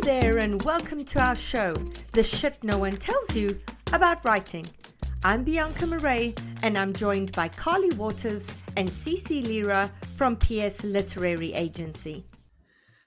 there, and welcome to our show, The Shit No One Tells You About Writing. I'm Bianca Murray, and I'm joined by Carly Waters and CeCe Lira from PS Literary Agency.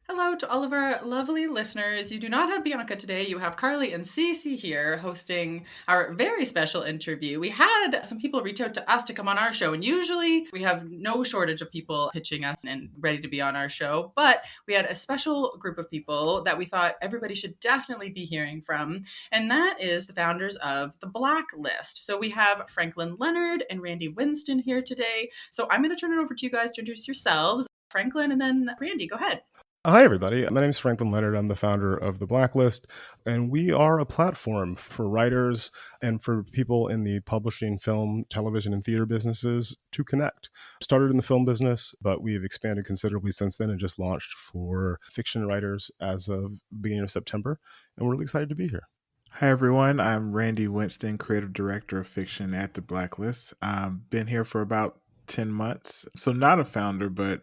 Hello to all of our lovely listeners. You do not have Bianca today. You have Carly and CeCe here hosting our very special interview. We had some people reach out to us to come on our show, and usually we have no shortage of people pitching us and ready to be on our show. But we had a special group of people that we thought everybody should definitely be hearing from, and that is the founders of the Blacklist. So we have Leonard and Randy Winston here today. So I'm going to turn it over to you guys to introduce yourselves. Franklin and then Randy, go ahead. Hi, everybody. My name is Leonard. I'm the founder of The Blacklist, and we are a platform for writers and for people in the publishing, film, television, and theater businesses to connect. Started in the film business, but we have expanded considerably since then and just launched for fiction writers as of the beginning of September, and we're really excited to be here. Hi, everyone. I'm Randy Winston, creative director of fiction at The Blacklist. I've been here for about 10 months, so not a founder, but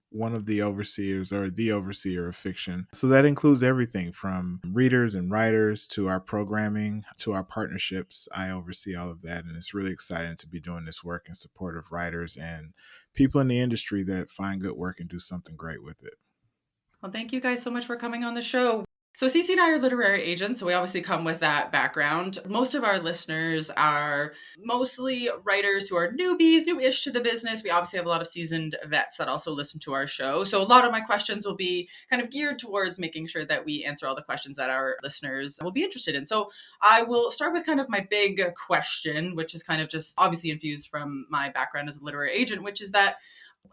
one of the overseers or the overseer of fiction. So that includes everything from readers and writers to our programming, to our partnerships. I oversee all of that. And it's really exciting to be doing this work in support of writers and people in the industry that find good work and do something great with it. Well, thank you guys so much for coming on the show. So CeCe and I are literary agents, so we obviously come with that background. Most of our listeners are mostly writers who are newbies, new-ish to the business. We obviously have a lot of seasoned vets that also listen to our show. So a lot of my questions will be kind of geared towards making sure that we answer all the questions that our listeners will be interested in. So I will start with kind of my big question, which is kind of just obviously infused from my background as a literary agent, which is that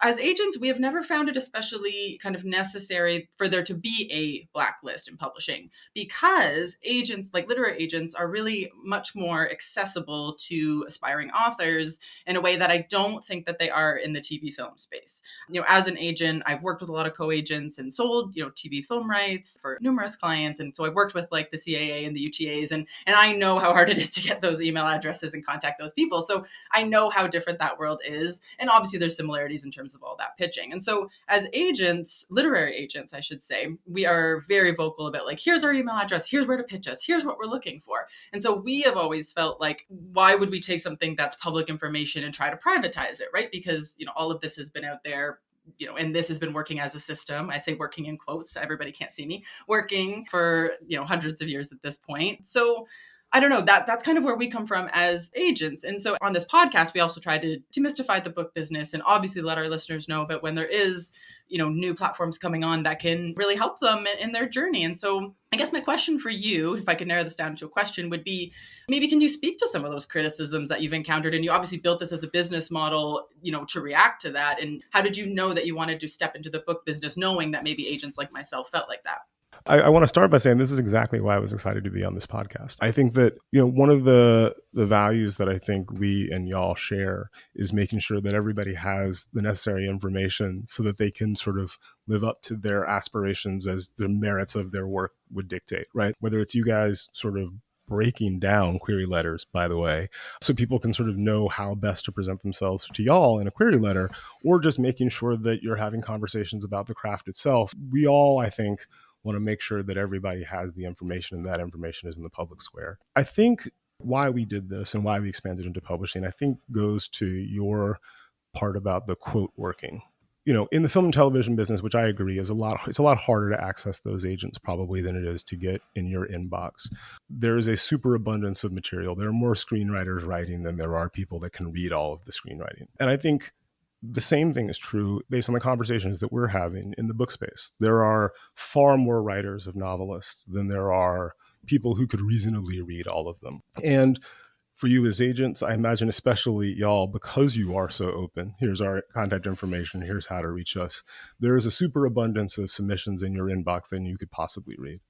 as agents, we have never found it especially kind of necessary for there to be a blacklist in publishing, because agents, like literary agents, are really much more accessible to aspiring authors in a way that I don't think that they are in the TV film space. As an agent, I've worked with a lot of co-agents and sold, TV film rights for numerous clients. And so I've worked with like the CAA and the UTAs, and I know how hard it is to get those email addresses and contact those people. So I know how different that world is. And obviously there's similarities in terms of all that pitching. And so as agents, literary agents, I should say, we are very vocal about like, here's our email address, here's where to pitch us, here's what we're looking for. And so we have always felt like, why would we take something that's public information and try to privatize it, right? Because, all of this has been out there, and this has been working as a system. I say working in quotes, everybody can't see me, working for, hundreds of years at this point. So I don't know, that's kind of where we come from as agents. And so on this podcast, we also try to demystify the book business and obviously let our listeners know about when there is, new platforms coming on that can really help them in their journey. And so I guess my question for you, if I could narrow this down to a question, would be, maybe can you speak to some of those criticisms that you've encountered? And you obviously built this as a business model, to react to that. And how did you know that you wanted to step into the book business, knowing that maybe agents like myself felt like that? I want to start by saying this is exactly why I was excited to be on this podcast. I think that, one of the values that I think we and y'all share is making sure that everybody has the necessary information so that they can sort of live up to their aspirations as the merits of their work would dictate, right? Whether it's you guys sort of breaking down query letters, by the way, so people can sort of know how best to present themselves to y'all in a query letter, or just making sure that you're having conversations about the craft itself. We all, I think, want to make sure that everybody has the information and that information is in the public square. I think why we did this and why we expanded into publishing, I think goes to your part about the quote working. In the film and television business, which I agree it's a lot harder to access those agents probably than it is to get in your inbox. There is a superabundance of material. There are more screenwriters writing than there are people that can read all of the screenwriting. And I think the same thing is true based on the conversations that we're having in the book space. There are far more writers of novelists than there are people who could reasonably read all of them. And for you as agents, I imagine especially y'all, because you are so open, here's our contact information, here's how to reach us. There is a superabundance of submissions in your inbox than you could possibly read.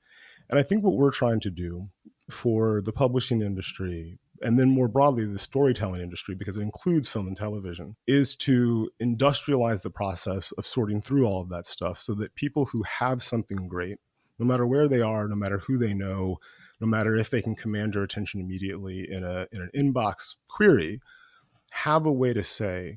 And I think what we're trying to do for the publishing industry, and then more broadly the storytelling industry, because it includes film and television, is to industrialize the process of sorting through all of that stuff so that people who have something great, no matter where they are, no matter who they know, no matter if they can command your attention immediately in an inbox query, have a way to say,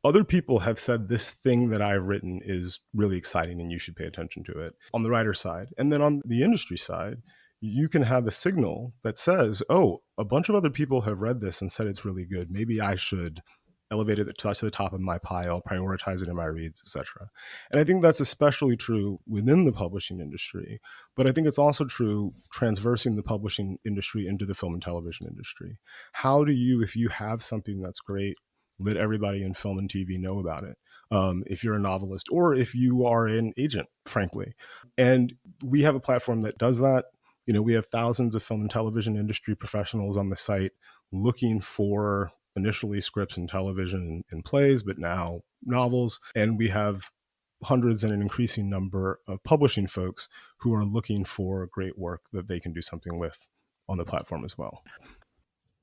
other people have said this thing that I've written is really exciting and you should pay attention to it on the writer side. And then on the industry side, you can have a signal that says, oh, a bunch of other people have read this and said it's really good. Maybe I should elevate it to the top of my pile, prioritize it in my reads, etc. And I think that's especially true within the publishing industry. But I think it's also true transversing the publishing industry into the film and television industry. How do you, if you have something that's great, let everybody in film and TV know about it? If you're a novelist or if you are an agent, frankly. And we have a platform that does that. We have thousands of film and television industry professionals on the site looking for initially scripts and television and plays, but now novels. And we have hundreds and an increasing number of publishing folks who are looking for great work that they can do something with on the platform as well.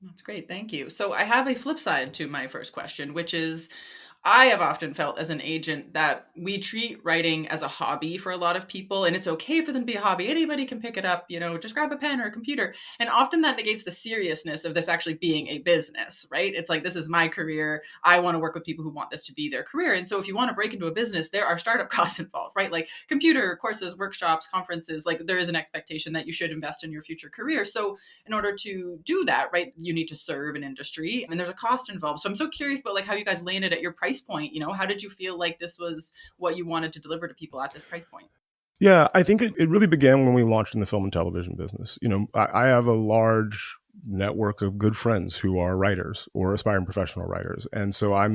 That's great. Thank you. So I have a flip side to my first question, which is I have often felt as an agent that we treat writing as a hobby for a lot of people, and it's okay for them to be a hobby. Anybody can pick it up, just grab a pen or a computer. And often that negates the seriousness of this actually being a business, right? It's like, this is my career. I want to work with people who want this to be their career. And so if you want to break into a business, there are startup costs involved, right? Like computer courses, workshops, conferences, like there is an expectation that you should invest in your future career. So in order to do that, right, you need to serve an industry and there's a cost involved. So I'm so curious about like how you guys landed at your price point. How did you feel like this was what you wanted to deliver to people at this price point? Yeah, I think it really began when we launched in the film and television business. I have a large network of good friends who are writers or aspiring professional writers. And so I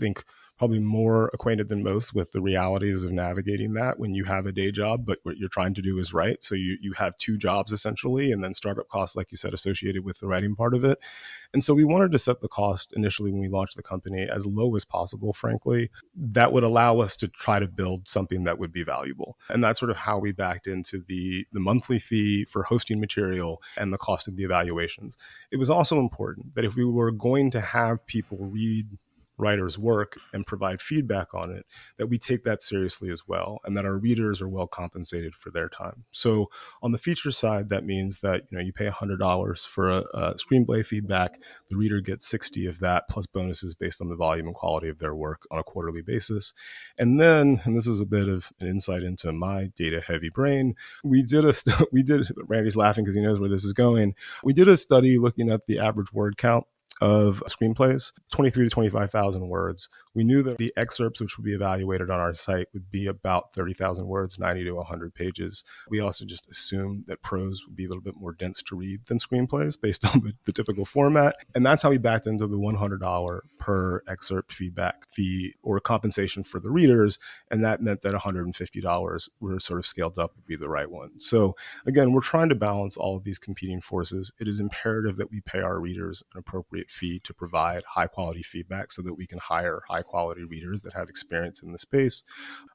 think, probably more acquainted than most with the realities of navigating that when you have a day job, but what you're trying to do is write. So you have two jobs essentially, and then startup costs, like you said, associated with the writing part of it. And so we wanted to set the cost initially when we launched the company as low as possible, frankly. That would allow us to try to build something that would be valuable. And that's sort of how we backed into the monthly fee for hosting material and the cost of the evaluations. It was also important that if we were going to have people read writers' work and provide feedback on it, that we take that seriously as well, and that our readers are well compensated for their time. So on the feature side, that means that you pay $100 for a screenplay feedback. The reader gets 60 of that plus bonuses based on the volume and quality of their work on a quarterly basis. And then, and this is a bit of an insight into my data-heavy brain, we did Randy's laughing because he knows where this is going. We did a study looking at the average word count of screenplays, 23 to 25,000 words. We knew that the excerpts which would be evaluated on our site would be about 30,000 words, 90 to 100 pages. We also just assumed that prose would be a little bit more dense to read than screenplays based on the typical format. And that's how we backed into the $100 per excerpt feedback fee or compensation for the readers. And that meant that $150 were sort of scaled up would be the right one. So again, we're trying to balance all of these competing forces. It is imperative that we pay our readers an appropriate fee to provide high quality feedback so that we can hire high quality readers that have experience in the space.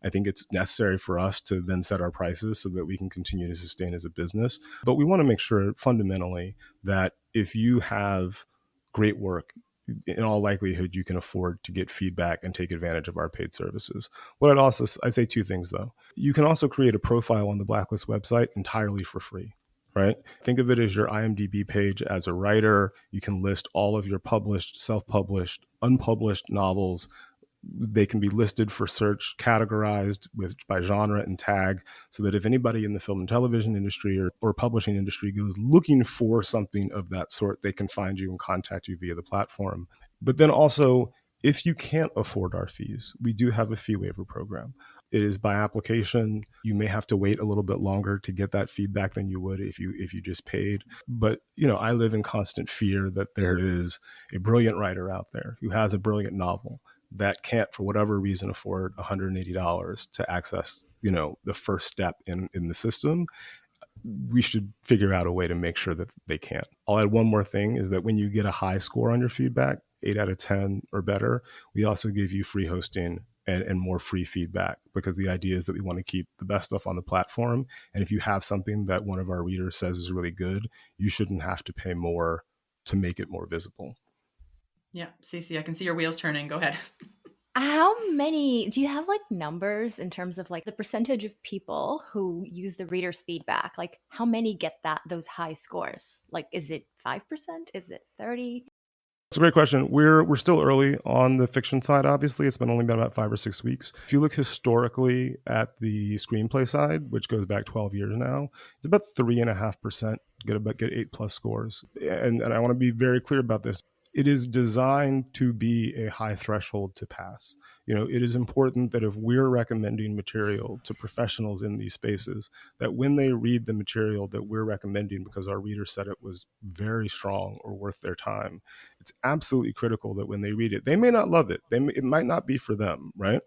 I think it's necessary for us to then set our prices so that we can continue to sustain as a business. But we want to make sure fundamentally that if you have great work, in all likelihood, you can afford to get feedback and take advantage of our paid services. I'd say two things though. You can also create a profile on the Blacklist website entirely for free. Right? Think of it as your IMDb page as a writer. You can list all of your published, self-published, unpublished novels. They can be listed for search, categorized by genre and tag, so that if anybody in the film and television industry or publishing industry goes looking for something of that sort, they can find you and contact you via the platform. But then also, if you can't afford our fees, we do have a fee waiver program. It is by application. You may have to wait a little bit longer to get that feedback than you would if you just paid. But, I live in constant fear that there is a brilliant writer out there who has a brilliant novel that can't, for whatever reason, afford $180 to access, the first step in the system. We should figure out a way to make sure that they can't. I'll add one more thing is that when you get a high score on your feedback, 8 out of 10 or better, we also give you free hosting and more free feedback, because the idea is that we want to keep the best stuff on the platform. And if you have something that one of our readers says is really good, you shouldn't have to pay more to make it more visible. Yeah, CeCe, I can see your wheels turning. Go ahead. How many do you have like numbers in terms of like the percentage of people who use the reader's feedback? Like how many get those high scores? Like, is it 5%? Is it 30? It's a great question. We're still early on the fiction side, obviously. It's been only been about 5 or 6 weeks. If you look historically at the screenplay side, which goes back 12 years now, it's about 3.5% get 8+ scores. And I want to be very clear about this. It is designed to be a high threshold to pass. It is important that if we're recommending material to professionals in these spaces, that when they read the material that we're recommending because our reader said it was very strong or worth their time, it's absolutely critical that when they read it, they may not love it. It might not be for them, right?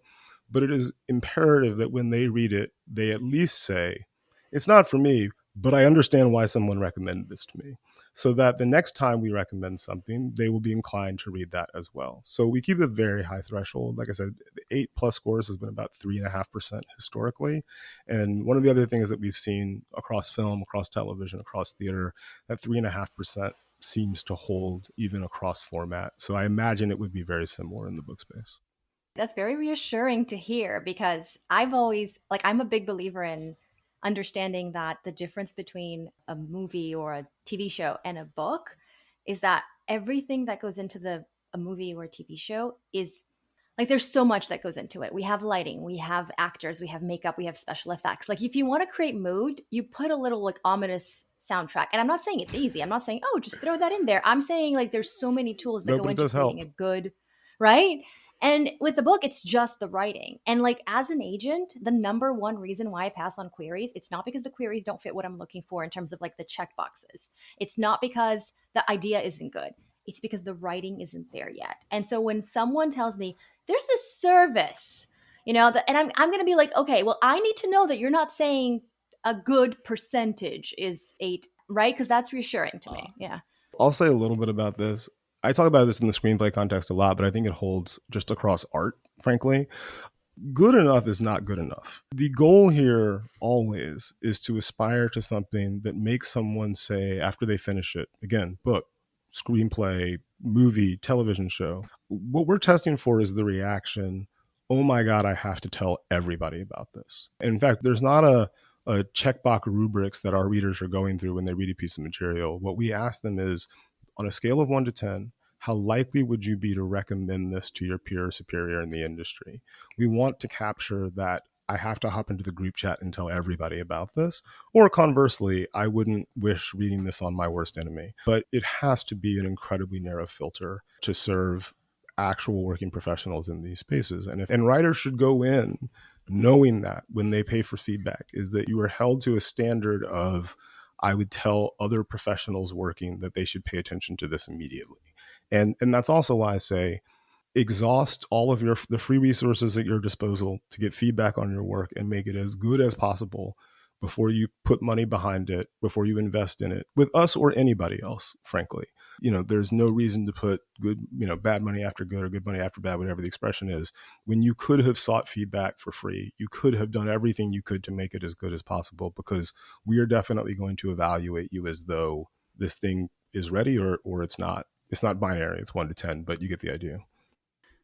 But it is imperative that when they read it, they at least say, it's not for me, but I understand why someone recommended this to me. So that the next time we recommend something, they will be inclined to read that as well. So we keep a very high threshold. Like I said, 8+ scores has been about 3.5% historically. And one of the other things that we've seen across film, across television, across theater, that 3.5% seems to hold even across format. So I imagine it would be very similar in the book space. That's very reassuring to hear, because I've always, I'm a big believer in understanding that the difference between a movie or a TV show and a book is that everything that goes into a movie or a TV show is there's so much that goes into it. We have lighting, we have actors, we have makeup, we have special effects. If you want to create mood, you put a little ominous soundtrack. And I'm not saying it's easy. I'm not saying, oh, just throw that in there. I'm saying there's so many tools that go into creating a good, right? And with the book, it's just the writing. And as an agent, the number one reason why I pass on queries, it's not because the queries don't fit what I'm looking for in terms of the check boxes. It's not because the idea isn't good. It's because the writing isn't there yet. And so when someone tells me there's this service, and I'm going to be like, okay, well, I need to know that you're not saying a good percentage is 8, right? Because that's reassuring to me. Yeah. I'll say a little bit about this. I talk about this in the screenplay context a lot, but I think it holds just across art, frankly. Good enough is not good enough. The goal here always is to aspire to something that makes someone say after they finish it, again, book, screenplay, movie, television show, what we're testing for is the reaction, oh my God, I have to tell everybody about this. And in fact, there's not a checkbox rubrics that our readers are going through when they read a piece of material. What we ask them is, on a scale of 1 to 10, how likely would you be to recommend this to your peer or superior in the industry? We want to capture that I have to hop into the group chat and tell everybody about this. Or conversely, I wouldn't wish reading this on my worst enemy. But it has to be an incredibly narrow filter to serve actual working professionals in these spaces. And writers should go in knowing that when they pay for feedback is that you are held to a standard of, I would tell other professionals working that they should pay attention to this immediately. And that's also why I say, exhaust all of the free resources at your disposal to get feedback on your work and make it as good as possible before you put money behind it, before you invest in it, with us or anybody else, frankly. There's no reason to put bad money after good or good money after bad, whatever the expression is, when you could have sought feedback for free. You could have done everything you could to make it as good as possible, because we are definitely going to evaluate you as though this thing is ready or it's not. It's not binary, it's 1 to 10, but you get the idea.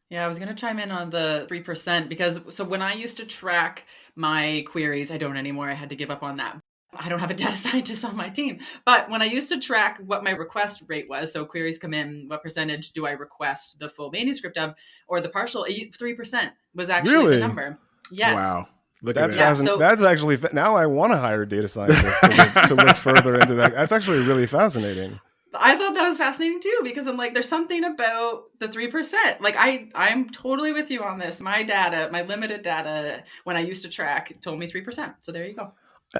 Yeah, I was going to chime in on the 3% because when I used to track my queries, I don't anymore. I had to give up on that. I don't have a data scientist on my team. But when I used to track what my request rate was, so queries come in, what percentage do I request the full manuscript of or the partial, 3% was actually the number. Yes. Wow. Look at that. That's actually, now I want to hire a data scientist to look further into that. That's actually really fascinating. I thought that was fascinating too, because I'm there's something about the 3%. I'm totally with you on this. My data, my limited data, when I used to track, told me 3%. So there you go.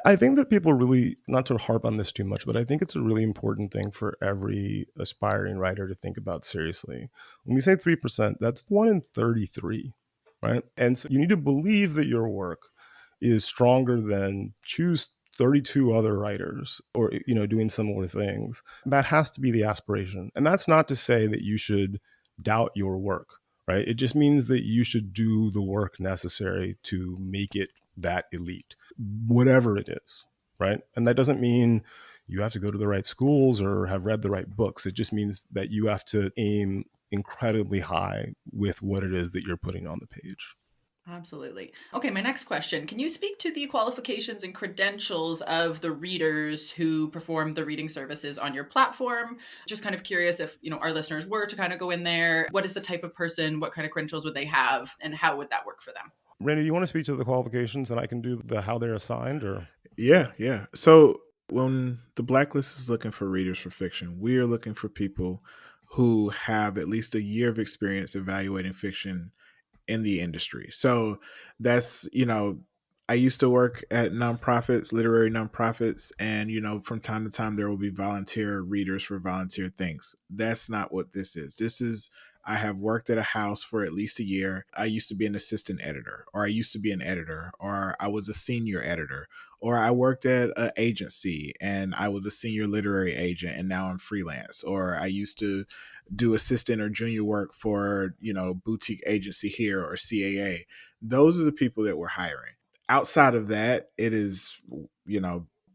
I think that people really, not to harp on this too much, but I think it's a really important thing for every aspiring writer to think about seriously. When we say 3%, that's 1 in 33, right? And so you need to believe that your work is stronger than choose 32 other writers or doing similar things. That has to be the aspiration. And that's not to say that you should doubt your work, right? It just means that you should do the work necessary to make it that elite, whatever it is, right? And that doesn't mean you have to go to the right schools or have read the right books. It just means that you have to aim incredibly high with what it is that you're putting on the page. Absolutely. Okay, my next question. Can you speak to the qualifications and credentials of the readers who perform the reading services on your platform? Just kind of curious if, our listeners were to kind of go in there, what is the type of person, what kind of credentials would they have, and how would that work for them? Randy, you want to speak to the qualifications and I can do the how they're assigned or? Yeah. So when the Blacklist is looking for readers for fiction, we are looking for people who have at least a year of experience evaluating fiction in the industry. So that's, I used to work at nonprofits, literary nonprofits, and, from time to time there will be volunteer readers for volunteer things. That's not what this is. I have worked at a house for at least a year. I used to be an assistant editor, or I used to be an editor, or I was a senior editor, or I worked at an agency and I was a senior literary agent and now I'm freelance, or I used to do assistant or junior work for, boutique agency here or CAA. Those are the people that we're hiring. Outside of that, it is,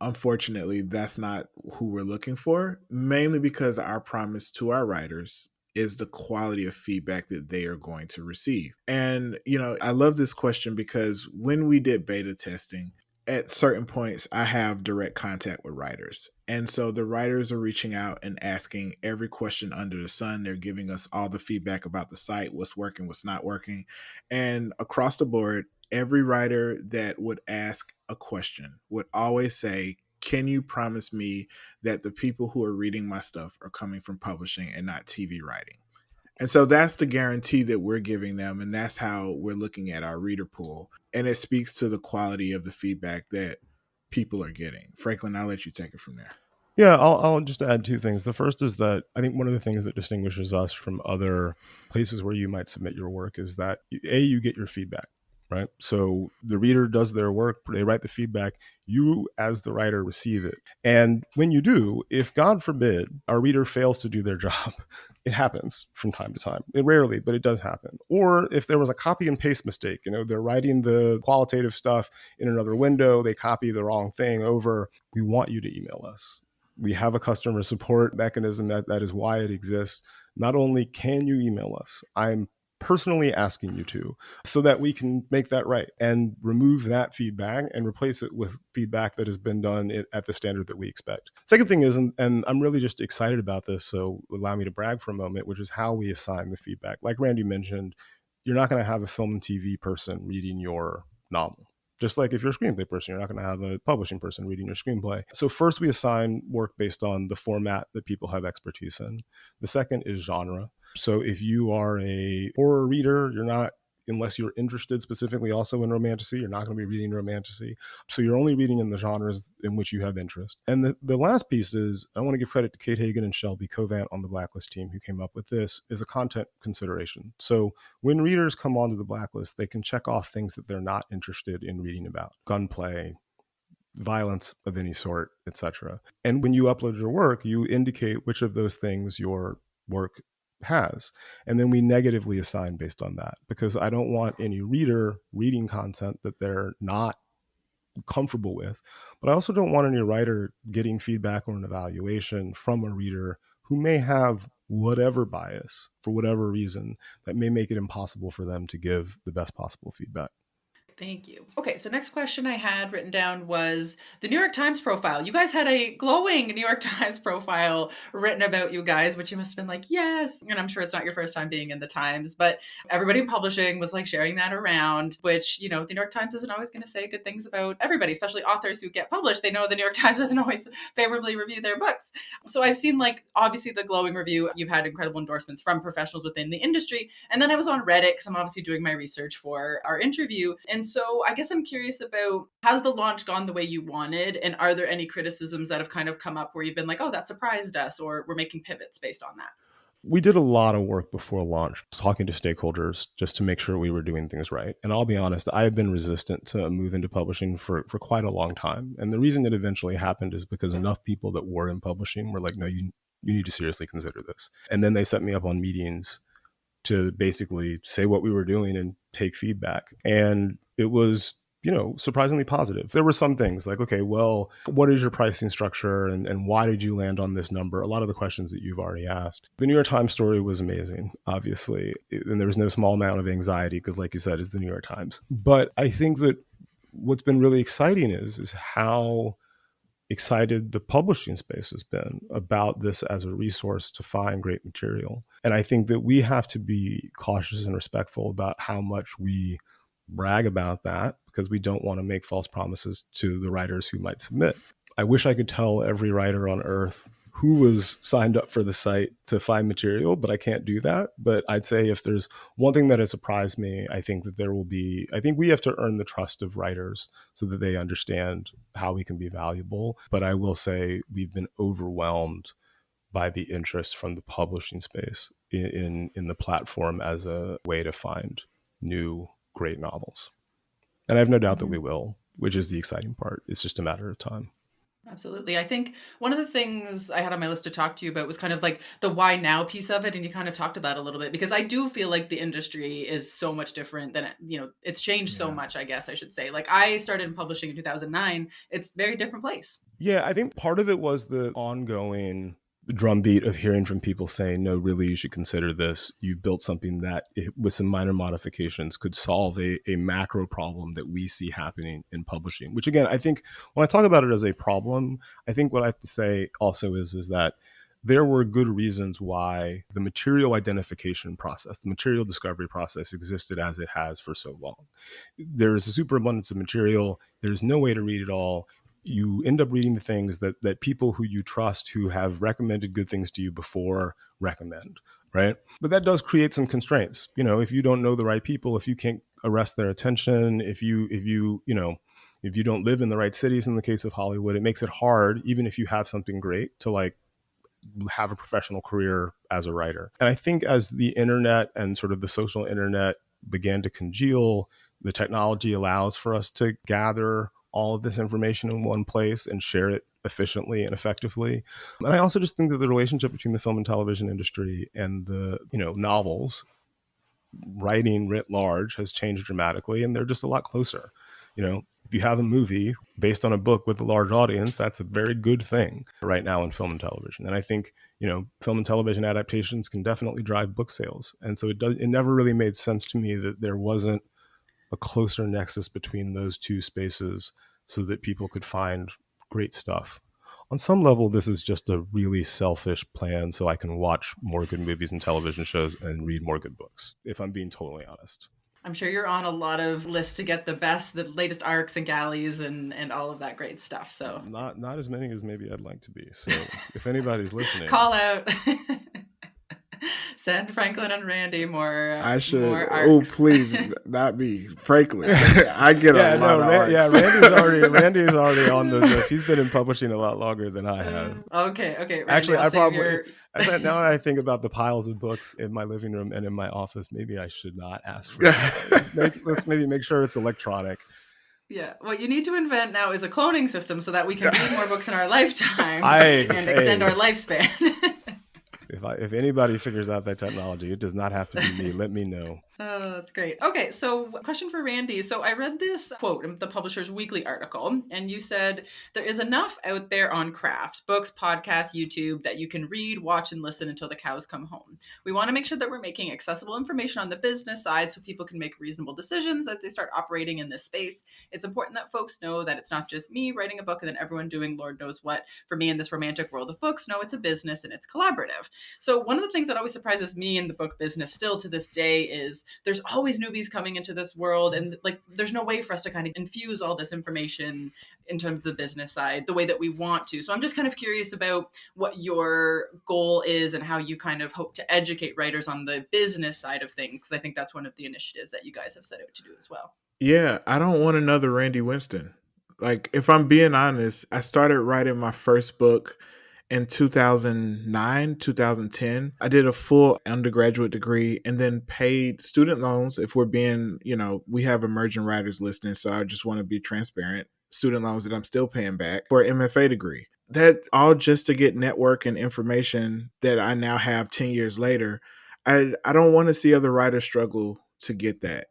unfortunately, that's not who we're looking for, mainly because our promise to our writers is the quality of feedback that they are going to receive. And, I love this question because when we did beta testing, at certain points, I have direct contact with writers. And so the writers are reaching out and asking every question under the sun. They're giving us all the feedback about the site, what's working, what's not working. And across the board, every writer that would ask a question would always say, can you promise me that the people who are reading my stuff are coming from publishing and not TV writing? And so that's the guarantee that we're giving them. And that's how we're looking at our reader pool. And it speaks to the quality of the feedback that people are getting. Franklin, I'll let you take it from there. Yeah, I'll just add two things. The first is that I think one of the things that distinguishes us from other places where you might submit your work is that you get your feedback, right? So the reader does their work, they write the feedback, you as the writer receive it. And when you do, if God forbid our reader fails to do their job, it happens from time to time. It rarely, but it does happen. Or if there was a copy and paste mistake, they're writing the qualitative stuff in another window, they copy the wrong thing over, we want you to email us. We have a customer support mechanism that is why it exists. Not only can you email us, I'm personally asking you to, so that we can make that right and remove that feedback and replace it with feedback that has been done at the standard that we expect. Second thing is, and I'm really just excited about this, so allow me to brag for a moment, which is how we assign the feedback. Like Randy mentioned, you're not going to have a film and TV person reading your novel. Just like if you're a screenplay person, you're not going to have a publishing person reading your screenplay. So first we assign work based on the format that people have expertise in. The second is genre. So if you are a horror reader, you're not, unless you're interested specifically also in romantasy, you're not going to be reading romantasy. So you're only reading in the genres in which you have interest. And the last piece is, I want to give credit to Kate Hagan and Shelby Covant on the Blacklist team who came up with this, is a content consideration. So when readers come onto the Blacklist, they can check off things that they're not interested in reading about: gunplay, violence of any sort, etc. And when you upload your work, you indicate which of those things your work has. And then we negatively assign based on that, because I don't want any reader reading content that they're not comfortable with. But I also don't want any writer getting feedback or an evaluation from a reader who may have whatever bias for whatever reason that may make it impossible for them to give the best possible feedback. Thank you. Okay, so next question I had written down was the New York Times profile. You guys had a glowing New York Times profile written about you guys, which you must have been like, yes. And I'm sure it's not your first time being in the Times, but everybody in publishing was like sharing that around, which, the New York Times isn't always going to say good things about everybody, especially authors who get published. They know the New York Times doesn't always favorably review their books. So I've seen obviously the glowing review. You've had incredible endorsements from professionals within the industry. And then I was on Reddit because I'm obviously doing my research for our interview. And so I guess I'm curious about, has the launch gone the way you wanted? And are there any criticisms that have kind of come up where you've been like, oh, that surprised us, or we're making pivots based on that? We did a lot of work before launch, talking to stakeholders just to make sure we were doing things right. And I'll be honest, I have been resistant to move into publishing for quite a long time. And the reason it eventually happened is because enough people that were in publishing were like, no, you need to seriously consider this. And then they set me up on meetings to basically say what we were doing and take feedback. And it was surprisingly positive. There were some things like, okay, well, what is your pricing structure and why did you land on this number? A lot of the questions that you've already asked. The New York Times story was amazing, obviously. And there was no small amount of anxiety because, like you said, it's the New York Times. But I think that what's been really exciting is how excited the publishing space has been about this as a resource to find great material. And I think that we have to be cautious and respectful about how much we brag about that because we don't want to make false promises to the writers who might submit. I wish I could tell every writer on earth who was signed up for the site to find material, but I can't do that. But I'd say if there's one thing that has surprised me, I think we have to earn the trust of writers so that they understand how we can be valuable. But I will say we've been overwhelmed by the interest from the publishing space in the platform as a way to find new great novels. And I have no doubt that we will, which is the exciting part. It's just a matter of time. Absolutely. I think one of the things I had on my list to talk to you about was kind of like the why now piece of it. And you kind of talked about it a little bit because I do feel like the industry is so much different than, it's changed so much, I guess I should say. Like I started in publishing in 2009. It's a very different place. Yeah, I think part of it was the ongoing drumbeat of hearing from people saying, no, really, you should consider this. You built something that with some minor modifications could solve a macro problem that we see happening in publishing, which again, I think when I talk about it as a problem, I think what I have to say also is that there were good reasons why the material identification process, the material discovery process existed as it has for so long. There is a superabundance of material. There's no way to read it all. You end up reading the things that people who you trust, who have recommended good things to you before, recommend, right? But that does create some constraints. If you don't know the right people, if you can't arrest their attention, if you don't live in the right cities, in the case of Hollywood, it makes it hard, even if you have something great, to like have a professional career as a writer. And I think as the internet and sort of the social internet began to congeal, the technology allows for us to gather all of this information in one place and share it efficiently and effectively. And I also just think that the relationship between the film and television industry and the, novels, writing writ large, has changed dramatically, and they're just a lot closer. If you have a movie based on a book with a large audience, that's a very good thing right now in film and television. And I think, film and television adaptations can definitely drive book sales. And so it never really made sense to me that there wasn't a closer nexus between those two spaces so that people could find great stuff. On some level, this is just a really selfish plan so I can watch more good movies and television shows and read more good books, if I'm being totally honest. I'm sure you're on a lot of lists to get the latest arcs and galleys and all of that great stuff. So not as many as maybe I'd like to be. So if anybody's listening, call out. Send Franklin and Randy more. I should. More Oh, please, not me, Franklin. I get a lot of arcs. Yeah, Randy's already on this list. He's been in publishing a lot longer than I have. Okay. Randy, actually, I probably now that I think about the piles of books in my living room and in my office, maybe I should not ask for it. Let's maybe make sure it's electronic. Yeah, what you need to invent now is a cloning system so that we can read more books in our lifetime and extend our lifespan. If anybody figures out that technology, it does not have to be me. Let me know. Oh, that's great. Okay, so question for Randy. So I read this quote in the Publisher's Weekly article, and you said, there is enough out there on craft, books, podcasts, YouTube, that you can read, watch, and listen until the cows come home. We want to make sure that we're making accessible information on the business side so people can make reasonable decisions as they start operating in this space. It's important that folks know that it's not just me writing a book and then everyone doing Lord knows what for me in this romantic world of books. No, it's a business and it's collaborative. So one of the things that always surprises me in the book business still to this day is there's always newbies coming into this world, and like there's no way for us to kind of infuse all this information in terms of the business side the way that we want to. So I'm just kind of curious about what your goal is and how you kind of hope to educate writers on the business side of things, because I think that's one of the initiatives that you guys have set out to do as well. Yeah, I don't want another Randy Winston. Like, if I'm being honest, I started writing my first book in 2009, 2010. I did a full undergraduate degree and then paid student loans. If we're being, we have emerging writers listening, so I just want to be transparent. Student loans that I'm still paying back for an MFA degree. That all just to get network and information that I now have 10 years later. I don't want to see other writers struggle to get that.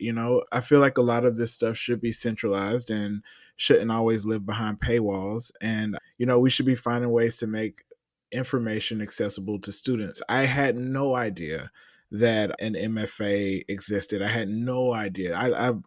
I feel like a lot of this stuff should be centralized and shouldn't always live behind paywalls. And, we should be finding ways to make information accessible to students. I had no idea that an MFA existed. I had no idea.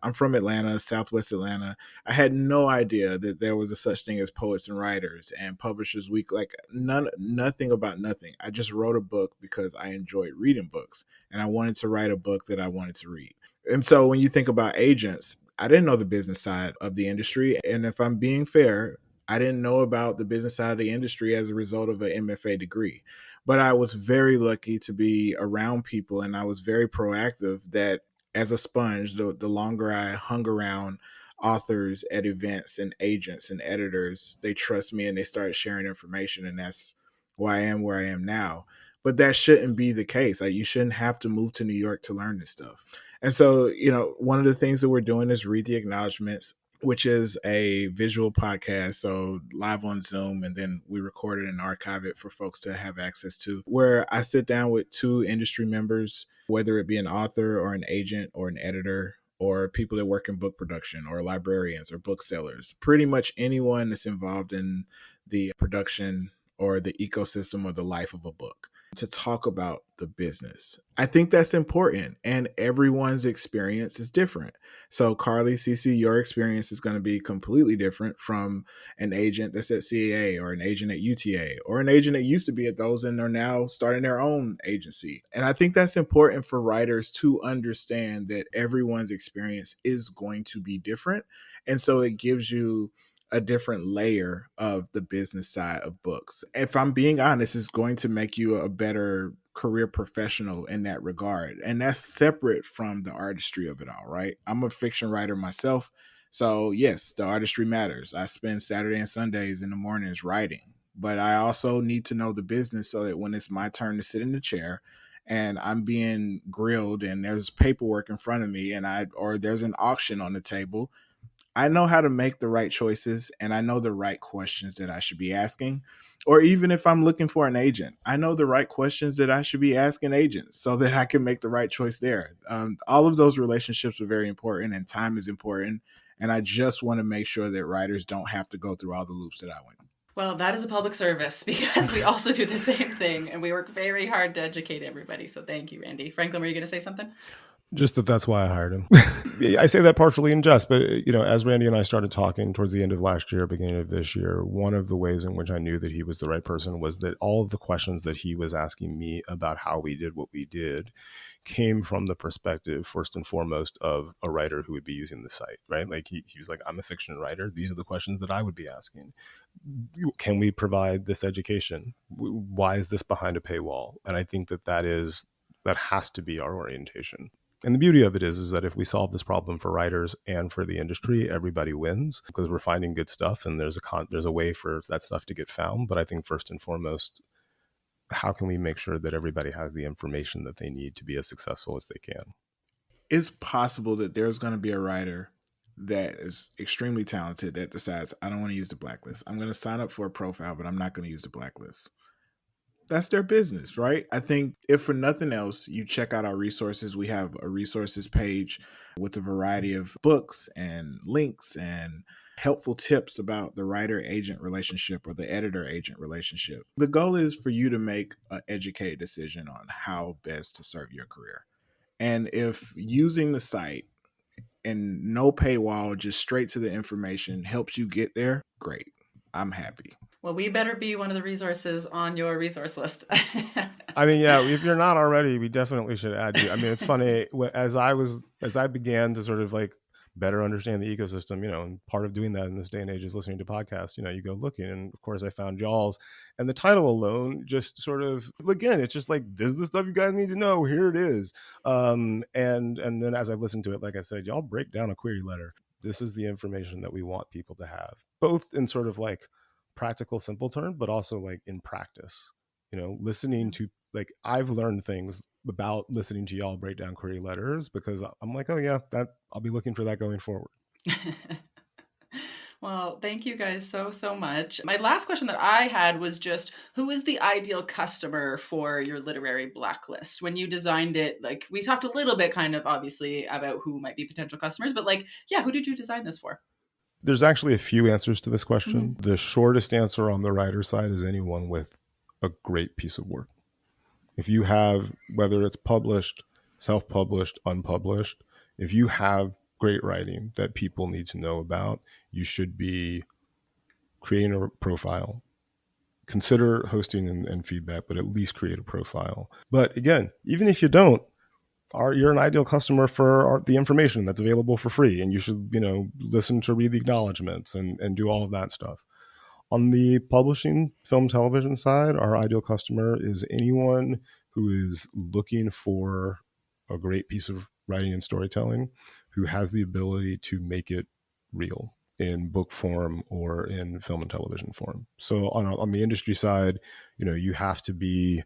I'm from Atlanta, Southwest Atlanta. I had no idea that there was a such thing as Poets and Writers and Publishers Week. Like nothing about nothing. I just wrote a book because I enjoyed reading books and I wanted to write a book that I wanted to read. And so when you think about agents, I didn't know the business side of the industry. And if I'm being fair, I didn't know about the business side of the industry as a result of an MFA degree. But I was very lucky to be around people, and I was very proactive that as a sponge, the longer I hung around authors at events and agents and editors, they trust me and they started sharing information. And that's why I am where I am now. But that shouldn't be the case. Like, you shouldn't have to move to New York to learn this stuff. And so, one of the things that we're doing is Read the Acknowledgements, which is a visual podcast, so live on Zoom, and then we record it and archive it for folks to have access to, where I sit down with two industry members, whether it be an author or an agent or an editor or people that work in book production or librarians or booksellers, pretty much anyone that's involved in the production or the ecosystem or the life of a book, to talk about the business. I think that's important, and everyone's experience is different. So Carly, CeCe, your experience is going to be completely different from an agent that's at CAA or an agent at UTA or an agent that used to be at those and are now starting their own agency. And I think that's important for writers to understand that everyone's experience is going to be different. And so it gives you a different layer of the business side of books. If I'm being honest, it's going to make you a better career professional in that regard. And that's separate from the artistry of it all, right? I'm a fiction writer myself. So yes, the artistry matters. I spend Saturday and Sundays in the mornings writing, but I also need to know the business so that when it's my turn to sit in the chair and I'm being grilled and there's paperwork in front of me or there's an auction on the table, I know how to make the right choices and I know the right questions that I should be asking. Or even if I'm looking for an agent, I know the right questions that I should be asking agents so that I can make the right choice there. All of those relationships are very important and time is important. And I just want to make sure that writers don't have to go through all the loops that I went. Well, that is a public service because we also do the same thing and we work very hard to educate everybody. So thank you, Randy. Franklin, were you going to say something? Just that's why I hired him. I say that partially in jest, but as Randy and I started talking towards the end of last year, beginning of this year, one of the ways in which I knew that he was the right person was that all of the questions that he was asking me about how we did what we did came from the perspective, first and foremost, of a writer who would be using the site, right? Like he was like, I'm a fiction writer. These are the questions that I would be asking. Can we provide this education? Why is this behind a paywall? And I think that has to be our orientation. And the beauty of it is that if we solve this problem for writers and for the industry, everybody wins because we're finding good stuff and there's a way for that stuff to get found. But I think first and foremost, how can we make sure that everybody has the information that they need to be as successful as they can? It's possible that there's going to be a writer that is extremely talented that decides, I don't want to use the Blacklist. I'm going to sign up for a profile, but I'm not going to use the Blacklist. That's their business, right? I think if for nothing else, you check out our resources. We have a resources page with a variety of books and links and helpful tips about the writer-agent relationship or the editor-agent relationship. The goal is for you to make an educated decision on how best to serve your career. And if using the site and no paywall, just straight to the information helps you get there, great. I'm happy. Well, we better be one of the resources on your resource list. I mean, yeah, if you're not already, we definitely should add you. I mean, it's funny, as I began to sort of like better understand the ecosystem, and part of doing that in this day and age is listening to podcasts. You go looking, and of course I found y'all's, and the title alone just sort of, again, it's just like, this is the stuff you guys need to know. Here it is. And then as I've listened to it, like I said, y'all break down a query letter. This is the information that we want people to have, both in sort of like practical, simple term, but also like in practice, listening to, like, I've learned things about listening to y'all break down query letters because I'm like, oh yeah, that I'll be looking for that going forward. Well, thank you guys so much. My last question that I had was just, who is the ideal customer for your literary blacklist? When you designed it, like we talked a little bit kind of obviously about who might be potential customers, but like, yeah, who did you design this for? There's actually a few answers to this question. Mm-hmm. The shortest answer on the writer side is anyone with a great piece of work. If you have, whether it's published, self-published, unpublished, if you have great writing that people need to know about, you should be creating a profile. Consider hosting and feedback, but at least create a profile. But again, even if you don't, you're an ideal customer for the information that's available for free, and you should, listen to read the acknowledgments and do all of that stuff. On the publishing film television side, our ideal customer is anyone who is looking for a great piece of writing and storytelling, who has the ability to make it real in book form or in film and television form. So on the industry side, you have to be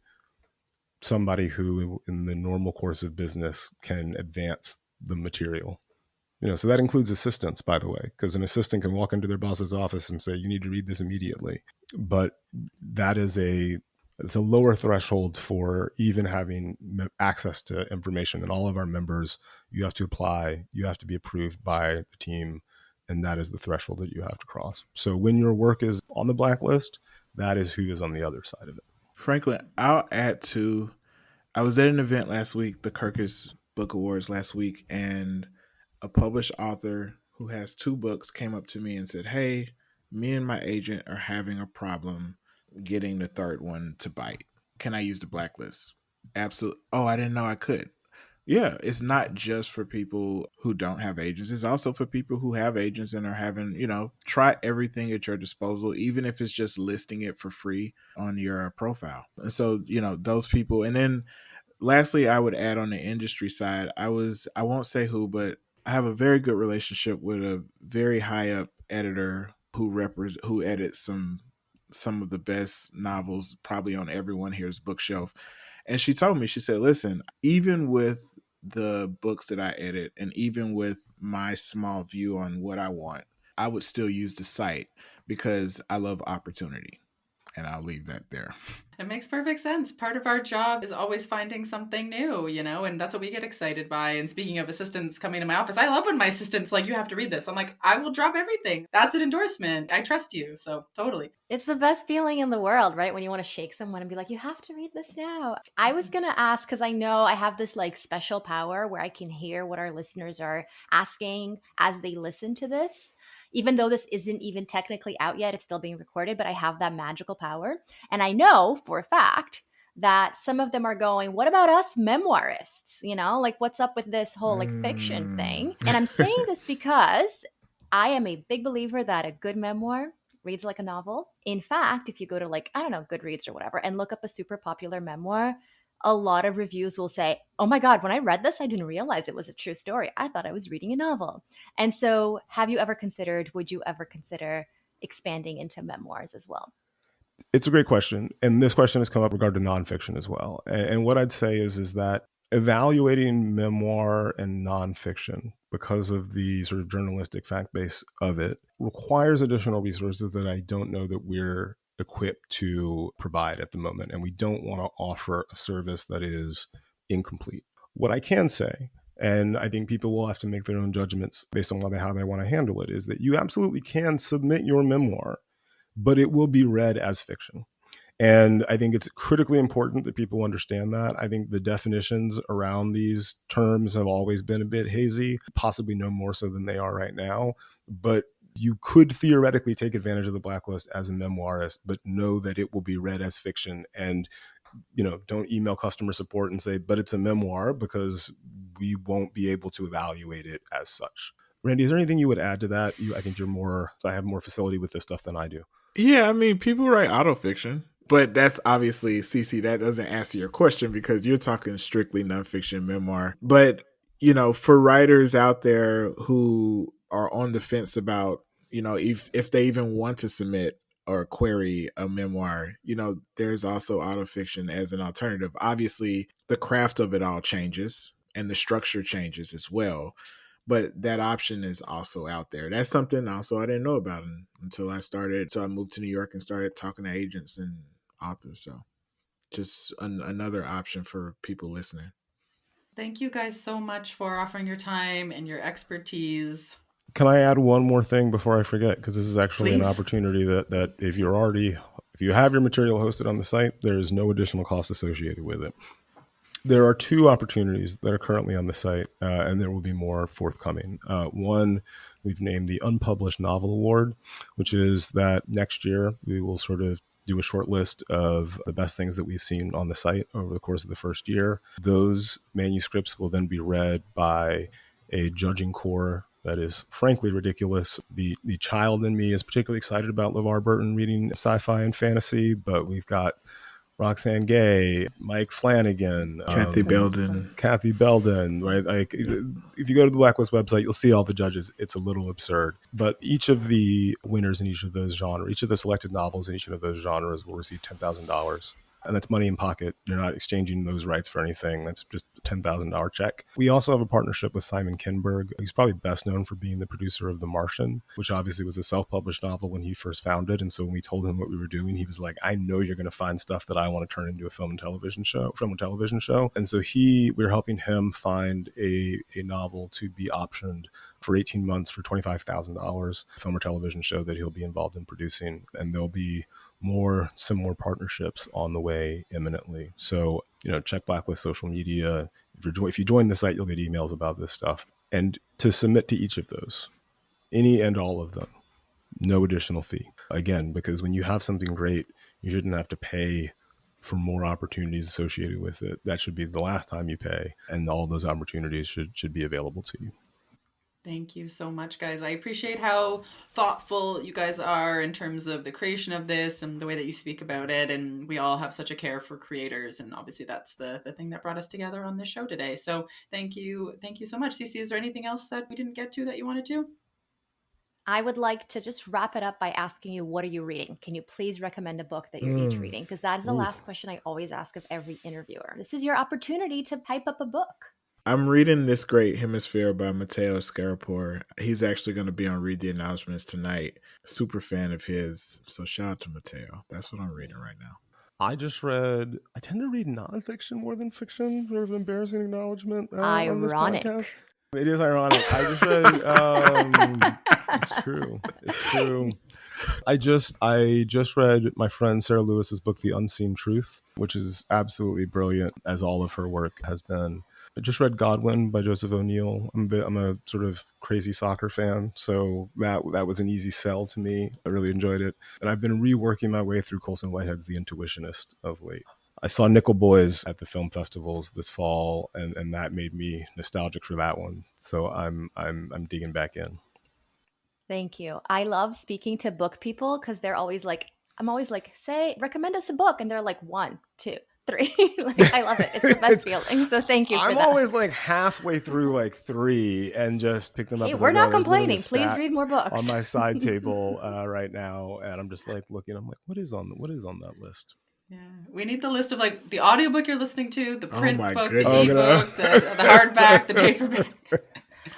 somebody who in the normal course of business can advance the material. So that includes assistants, by the way, because an assistant can walk into their boss's office and say, you need to read this immediately. But that is it's a lower threshold for even having access to information. And all of our members, you have to apply, you have to be approved by the team. And that is the threshold that you have to cross. So when your work is on the blacklist, that is who is on the other side of it. Franklin, I'll add to, I was at an event last week, the Kirkus Book Awards last week, and a published author who has 2 books came up to me and said, hey, me and my agent are having a problem getting the 3rd one to bite. Can I use the blacklist? Absolutely. Oh, I didn't know I could. Yeah, it's not just for people who don't have agents. It's also for people who have agents and are having, try everything at your disposal, even if it's just listing it for free on your profile. And so, those people. And then lastly, I would add on the industry side, I won't say who, but I have a very good relationship with a very high up editor who edits some of the best novels probably on everyone here's bookshelf. And she told me, she said, listen, even with the books that I edit and even with my small view on what I want, I would still use the site because I love opportunity. And I'll leave that there. It makes perfect sense. Part of our job is always finding something new, and that's what we get excited by. And speaking of assistants coming to my office, I love when my assistant's like, you have to read this. I'm like, I will drop everything. That's an endorsement. I trust you. So totally. It's the best feeling in the world, right? When you want to shake someone and be like, you have to read this now. I was going to ask, because I know I have this like special power where I can hear what our listeners are asking as they listen to this. Even though this isn't even technically out yet, it's still being recorded, but I have that magical power. And I know for a fact that some of them are going, what about us memoirists? Like what's up with this whole like fiction thing? And I'm saying this because I am a big believer that a good memoir reads like a novel. In fact, if you go to Goodreads or whatever, and look up a super popular memoir, a lot of reviews will say, oh my God, when I read this, I didn't realize it was a true story. I thought I was reading a novel. And so would you ever consider expanding into memoirs as well? It's a great question. And this question has come up regarding nonfiction as well. And what I'd say is that evaluating memoir and nonfiction, because of the sort of journalistic fact base of it, requires additional resources that I don't know that we're equipped to provide at the moment. And we don't want to offer a service that is incomplete. What I can say, and I think people will have to make their own judgments based on how they want to handle it, is that you absolutely can submit your memoir, but it will be read as fiction. And I think it's critically important that people understand that. I think the definitions around these terms have always been a bit hazy, possibly no more so than they are right now. But you could theoretically take advantage of the blacklist as a memoirist, but know that it will be read as fiction. And, don't email customer support and say, but it's a memoir, because we won't be able to evaluate it as such. Randy, is there anything you would add to that? I think I have more facility with this stuff than I do. Yeah, I mean, people write autofiction, but that's obviously, CeCe, that doesn't answer your question because you're talking strictly nonfiction memoir. But, for writers out there who are on the fence about, if they even want to submit or query a memoir, there's also autofiction as an alternative. Obviously, the craft of it all changes and the structure changes as well. But that option is also out there. That's something also I didn't know about until I started. So I moved to New York and started talking to agents and authors. So just another option for people listening. Thank you guys so much for offering your time and your expertise. Can I add one more thing before I forget? Because this is actually an Please. opportunity that if you have your material hosted on the site, there is no additional cost associated with it. There are two opportunities that are currently on the site, and there will be more forthcoming. One, we've named the Unpublished Novel Award, which is that next year we will sort of do a short list of the best things that we've seen on the site over the course of the first year. Those manuscripts will then be read by a judging corps that is frankly ridiculous. The child in me is particularly excited about LeVar Burton reading sci-fi and fantasy, but we've got Roxane Gay, Mike Flanagan, Kathy Belden, right? Like, if you go to the Blacklist website, you'll see all the judges. It's a little absurd. But each of the winners in each of those genres, each of the selected novels in each of those genres will receive $10,000. And that's money in pocket. You're not exchanging those rights for anything. That's just a $10,000 check. We also have a partnership with Simon Kinberg. He's probably best known for being the producer of The Martian, which obviously was a self-published novel when he first found it. And so when we told him what we were doing, he was like, I know you're going to find stuff that I want to turn into a film and television show. And so we're helping him find a novel to be optioned for 18 months for $25,000, a film or television show that he'll be involved in producing. And there'll be more similar partnerships on the way imminently. So, check Blacklist social media. If you join the site, you'll get emails about this stuff. And to submit to each of those, any and all of them, no additional fee. Again, because when you have something great, you shouldn't have to pay for more opportunities associated with it. That should be the last time you pay. And all those opportunities should be available to you. Thank you so much, guys. I appreciate how thoughtful you guys are in terms of the creation of this and the way that you speak about it. And we all have such a care for creators. And obviously that's the thing that brought us together on this show today. So thank you. Thank you so much. CeCe, is there anything else that we didn't get to that you wanted to? I would like to just wrap it up by asking you, what are you reading? Can you please recommend a book that you're each reading? Because that is the last question I always ask of every interviewer. This is your opportunity to pipe up a book. I'm reading This Great Hemisphere by Matteo Scarapore. He's actually going to be on Read the Announcements tonight. Super fan of his. So shout out to Matteo. That's what I'm reading right now. I tend to read nonfiction more than fiction. Sort of embarrassing acknowledgement on this Ironic. podcast. It is ironic. I just read, it's true. I just read my friend Sarah Lewis's book, The Unseen Truth, which is absolutely brilliant, as all of her work has been. I just read Godwin by Joseph O'Neill. I'm a sort of crazy soccer fan, so that was an easy sell to me. I really enjoyed it. And I've been reworking my way through Colson Whitehead's The Intuitionist of late. I saw Nickel Boys at the film festivals this fall, and that made me nostalgic for that one. So I'm digging back in. Thank you. I love speaking to book people because they're always like, I'm always like, recommend us a book. And they're like 1, 2, 3. Like, I love it. It's the best feeling. So thank you for that. I'm always like halfway through like 3 and just pick them up. Hey, we're not complaining. Please read more books. On my side table right now. And I'm just like looking, I'm like, what is on that list? Yeah, we need the list of like the audiobook you're listening to, the print book, goodness. the ebook, the hardback, the paperback.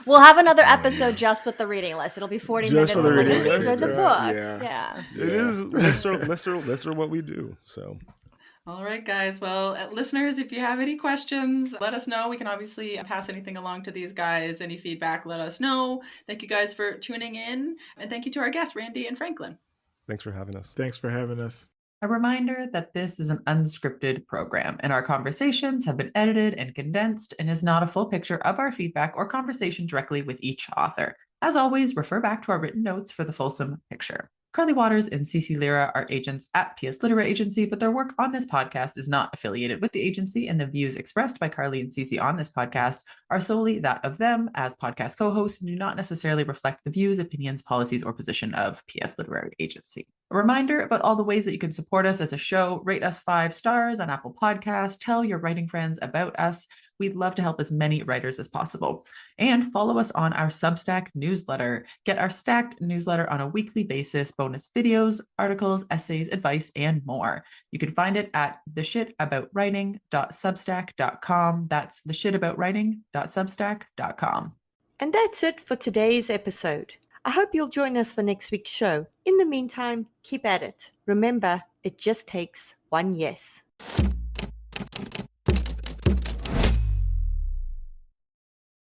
We'll have another episode just with the reading list. It'll be 40 minutes. For the reading These list, are the books. Yeah. It is lists are what we do. So. All right, guys. Well, listeners, if you have any questions, let us know. We can obviously pass anything along to these guys. Any feedback, let us know. Thank you guys for tuning in. And thank you to our guests, Randy and Franklin. Thanks for having us. Thanks for having us. A reminder that this is an unscripted program and our conversations have been edited and condensed and is not a full picture of our feedback or conversation directly with each author. As always, refer back to our written notes for the fulsome picture. Carly Waters and CeCe Lira are agents at PS Literary Agency, but their work on this podcast is not affiliated with the agency, and the views expressed by Carly and CeCe on this podcast are solely that of them as podcast co-hosts and do not necessarily reflect the views, opinions, policies, or position of PS Literary Agency. A reminder about all the ways that you can support us as a show: rate us 5 stars on Apple Podcasts, tell your writing friends about us. We'd love to help as many writers as possible. And follow us on our Substack newsletter. Get our stacked newsletter on a weekly basis, bonus videos, articles, essays, advice, and more. You can find it at theshitaboutwriting.substack.com. That's theshitaboutwriting.substack.com. And that's it for today's episode. I hope you'll join us for next week's show. In the meantime, keep at it. Remember, it just takes one yes.